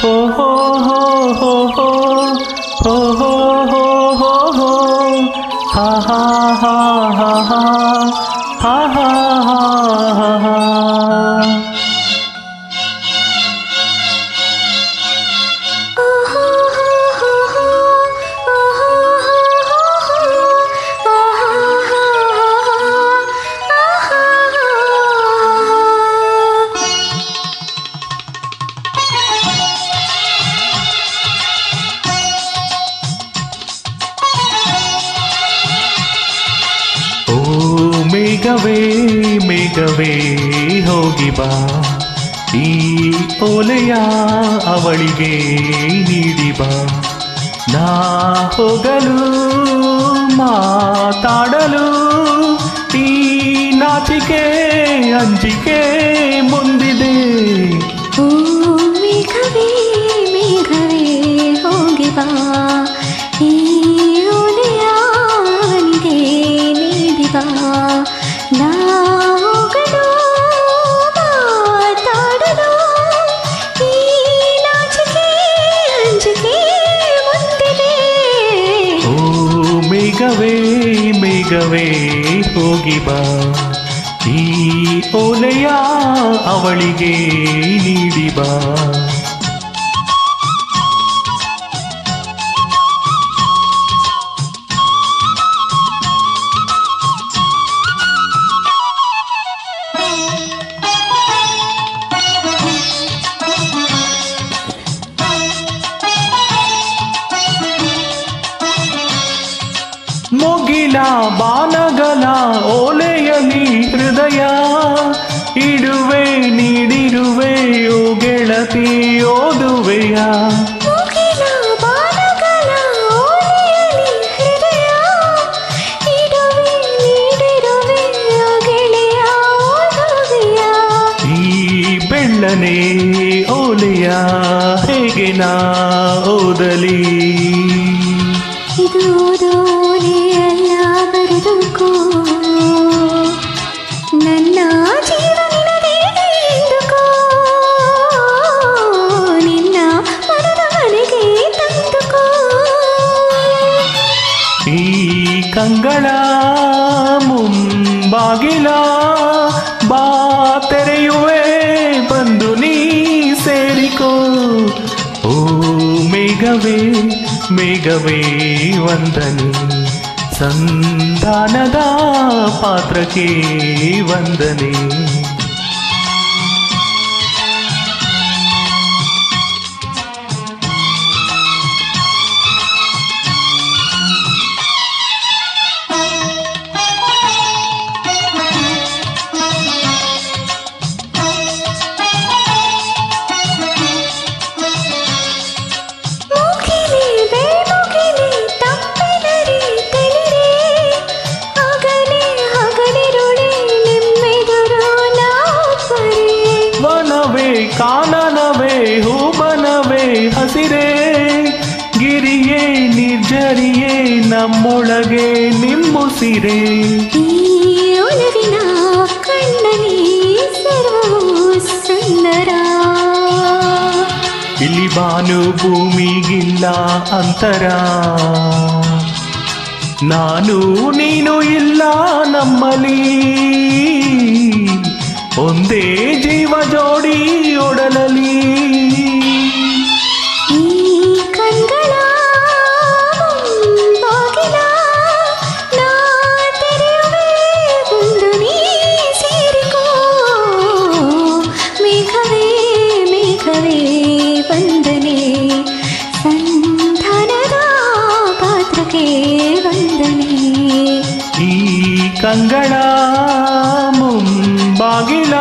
ಹೋ ಹೋ ಹೋ ಹೋ ಹೋ ಹೋ ಹೋ ಹೋ ಹೋ ಹೋ ಹಾ ಹಾ ಹಾ ಹಾ ಹಾ ಹಾ ಹಾ ಹಾ ಹಾ. ಓ ಮೇಘವೇ ಮೇಘವೇ ಹೋಗಿ ಬಾ, ಈ ಓಲೆಯ ಅವಳಿಗೆ ನೀಡಿ ಬಾ. ನಾ ಹೋಗಲು ಮಾತಾಡಲು ಈ ನಾಚಿಕೆ ಅಂಜಿಕೆ ಮುಂದಿದೆ. ಓ ಮೇಘವೇ ಮೇಘವೇ ಹೋಗಿ ಬಾ, ಈ ಓಲೆಯ ಅವನಿಗೆ ನೀಡಿ ಬಾ. ನಾ ಹೋಗಲು ಮಾತಾಡಲು ಈ ನಾಚಿಕೆ ಅಂಜಿಕೆ ಮುಂದಿದೆ. ಓ ಮೇಘವೇ ಮೇಘವೇ ಹೋಗಿ ಬಾ, ಈ ಓಲೆಯ ಅವಳಿಗೆ ನೀಡಿ ಬಾ. ಮುಗಿಲ ಬಾನಗಲ ಓಲೆಯಲಿ ಹೃದಯ ಇಡುವೆ ನೀಡಿರುವೆ ಓ ಗೆಳತಿ ಓದುವೆಯ. ಮುಗಿಲ ಬಾನಗಳ ಓಲೆಯಲಿ ಹೃದಯ ಇಡುವೆ ನೀಡಿರುವೆ ಗೆಳೆಯ ಓದುವೆಯ. ಈ ಬೆಳ್ಳನೆ ಓಲೆಯ ಹೇಗೆ ನಾ ಓದಲಿ, ಇದು ಓದೋಲೆಯಲ್ಲ ಬರೆದುಕೋ, ನನ್ನ ಜೀವನದೇ ಎಂದುಕೋ, ನಿನ್ನ ಮನದ ಮನೆಗೆ ತಂದುಕೋ. ಈ ಕಂಗಳ ಮುಂಬಾಗಿಲ ಬಾ ತೆರೆಯುವೆ ಬಂದು ನೀ ಸೇರಿಕೋ. ಓ ಮೇಘವೇ ಮೇಘವೇ ವಂದನೆ, ಸಂಧಾನದ ಪಾತ್ರಕ್ಕೆ ವಂದನೆ. ಕಾನನವೇ ಹೂಬನವೇ ಹಸಿರೇ ಗಿರಿಯೇ ನಿರ್ಜರಿಯೇ ನಮ್ಮೊಳಗೆ ನಿಮ್ಮುಸಿರೇ. ಈ ಒಲವಿನ ಕಣ್ಣಲ್ಲಿ ಸರ್ವವೂ ಸುಂದರ, ಇಲ್ಲಿ ಬಾನು ಭೂಮಿಗಿಲ್ಲ ಅಂತರ, ನಾನು ನೀನು ಇಲ್ಲ ನಮ್ಮಲ್ಲಿ, ಒಂದೇ ಜೀವ ಜೋಡಿ ಒಡಲಲಿ. ಈ ಕಣ್ಗಳ ಬಾಗಿಲ ನಾ ತೆರೆಯುವೆ ಬಂದು ನೀ ಸೇರಿಕೋ. ಮೇಘವೇ ಮೇಘವೇ ವಂದನೆ, ಸಂಧಾನದ ಪಾತ್ರಕ್ಕೆ ವಂದನೆ. ಈ ಕಂಗಳ ಮುಂಬಾಗಿಲ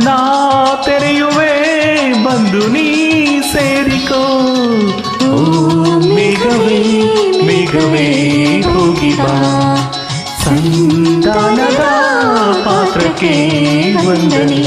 ನಾ ತೆರೆಯುವೆ ಬಂದು ನೀ ಸೇರಿಕೋ. ಓ ಮೇಘವೇ ಮೇಘವೇ ಹೋಗಿ ಬಾ, ಸಂಧಾನದ ಪಾತ್ರಕ್ಕೆ ವಂದನೆ.